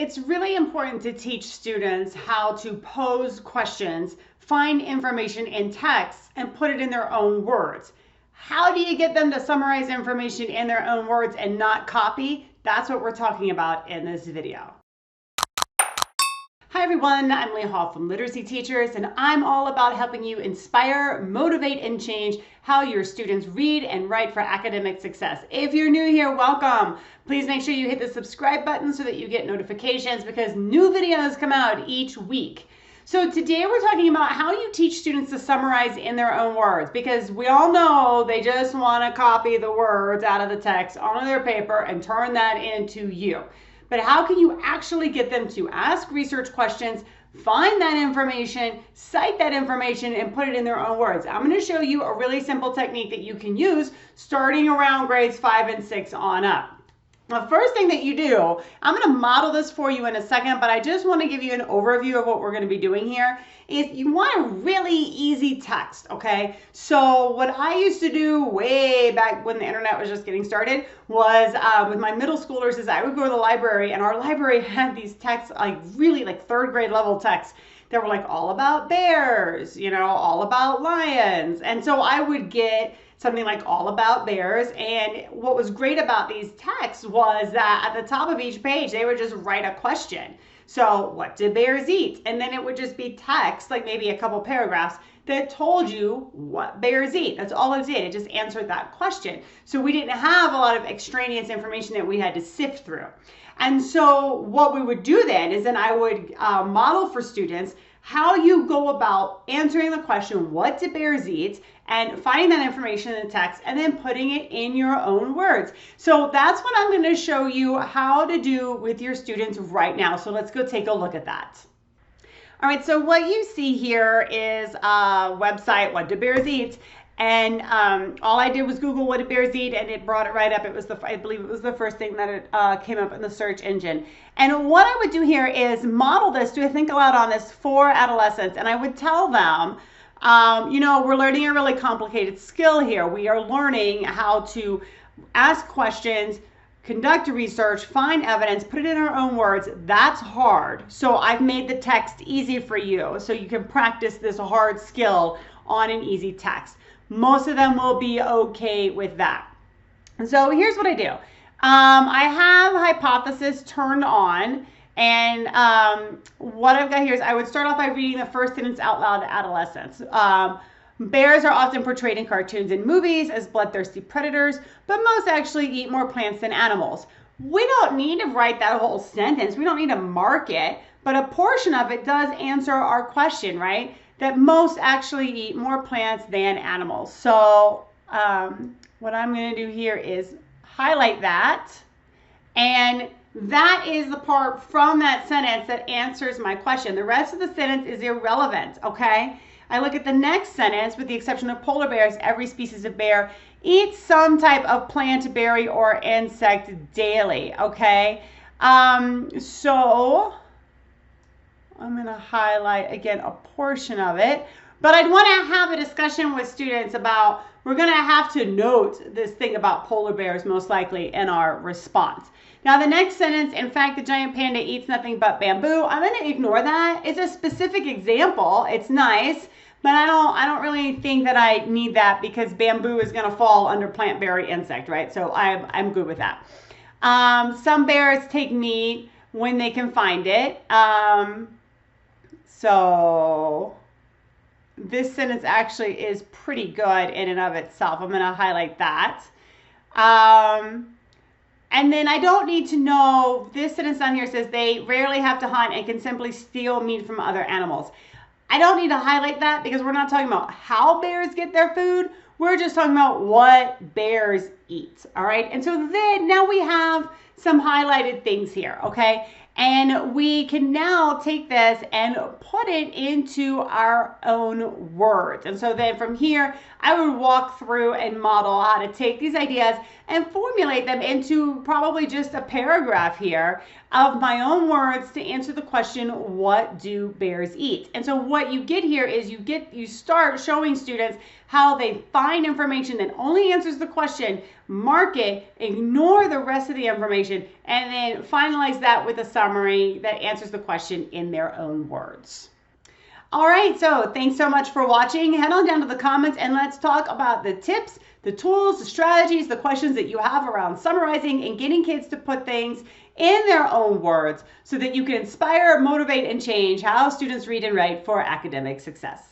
It's really important to teach students how to pose questions, find information in text, and put it in their own words. How do you get them to summarize information in their own words and not copy? That's what we're talking about in this video. Hi everyone, I'm Leigh Hall from Literacy Teachers, and I'm all about helping you inspire, motivate, and change how your students read and write for academic success. If you're new here, welcome. Please make sure you hit the subscribe button so that you get notifications because new videos come out each week. So today we're talking about how you teach students to summarize in their own words, because we all know they just want to copy the words out of the text onto their paper and turn that into you. But how can you actually get them to ask research questions, find that information, cite that information, and put it in their own words? I'm going to show you a really simple technique that you can use starting around grades 5 and 6 on up. The first thing that you do, I'm going to model this for you in a second, but I just want to give you an overview of what we're going to be doing here. Is you want a really easy text, okay? So what I used to do way back when the internet was just getting started was with my middle schoolers is I would go to the library, and our library had these texts, like really like third grade level texts that were like all about bears, you know, all about lions. And so I would get something like all about bears. And what was great about these texts was that at the top of each page, they would just write a question. So what did bears eat? And then it would just be text, like maybe a couple paragraphs that told you what bears eat. That's all it did. It just answered that question. So we didn't have a lot of extraneous information that we had to sift through. And so what we would do then is I would model for students how you go about answering the question, what do bears eat, and finding that information in the text and then putting it in your own words. So that's what I'm going to show you how to do with your students right now. So let's go take a look at that. All right, so what you see here is a website, What Do Bears Eat? And all I did was Google what do bears eat, and it brought it right up. It was I believe it was the first thing that it came up in the search engine. And what I would do here is model this, do a think aloud on this for adolescents. And I would tell them, you know, we're learning a really complicated skill here. We are learning how to ask questions, conduct research, find evidence, put it in our own words. That's hard. So I've made the text easy for you so you can practice this hard skill on an easy text. Most of them will be okay with that. So here's what I do. I have hypothesis turned on, and what I've got here is I would start off by reading the first sentence out loud to adolescents. Bears are often portrayed in cartoons and movies as bloodthirsty predators, but most actually eat more plants than animals. We don't need to write that whole sentence. We don't need to mark it, but a portion of it does answer our question, right? That most actually eat more plants than animals. So what I'm going to do here is highlight that, and that is the part from that sentence that answers my question. The rest of the sentence is irrelevant, okay? I look at the next sentence, with the exception of polar bears, every species of bear eats some type of plant, berry, or insect daily, okay? So I'm going to highlight again a portion of it, but I'd want to have a discussion with students about, we're going to have to note this thing about polar bears most likely in our response. Now the next sentence, in fact, the giant panda eats nothing but bamboo. I'm going to ignore that. It's a specific example. It's nice, but I don't really think that I need that because bamboo is going to fall under plant, berry, insect, right? So I'm good with that. Some bears take meat when they can find it. So this sentence actually is pretty good in and of itself. I'm going to highlight that. And then I don't need to know, this sentence down here says they rarely have to hunt and can simply steal meat from other animals. I don't need to highlight that because we're not talking about how bears get their food. We're just talking about what bears eat, all right? And so then now we have some highlighted things here, okay? And we can now take this and put it into our own words. And so then from here, I would walk through and model how to take these ideas and formulate them into probably just a paragraph here of my own words to answer the question, what do bears eat? And so what you get here is you start showing students how they find information that only answers the question mark it, ignore the rest of the information, and then finalize that with a summary that answers the question in their own words. All right, so thanks so much for watching. Head on down to the comments and let's talk about the tips, the tools, the strategies, the questions that you have around summarizing and getting kids to put things in their own words so that you can inspire, motivate, and change how students read and write for academic success.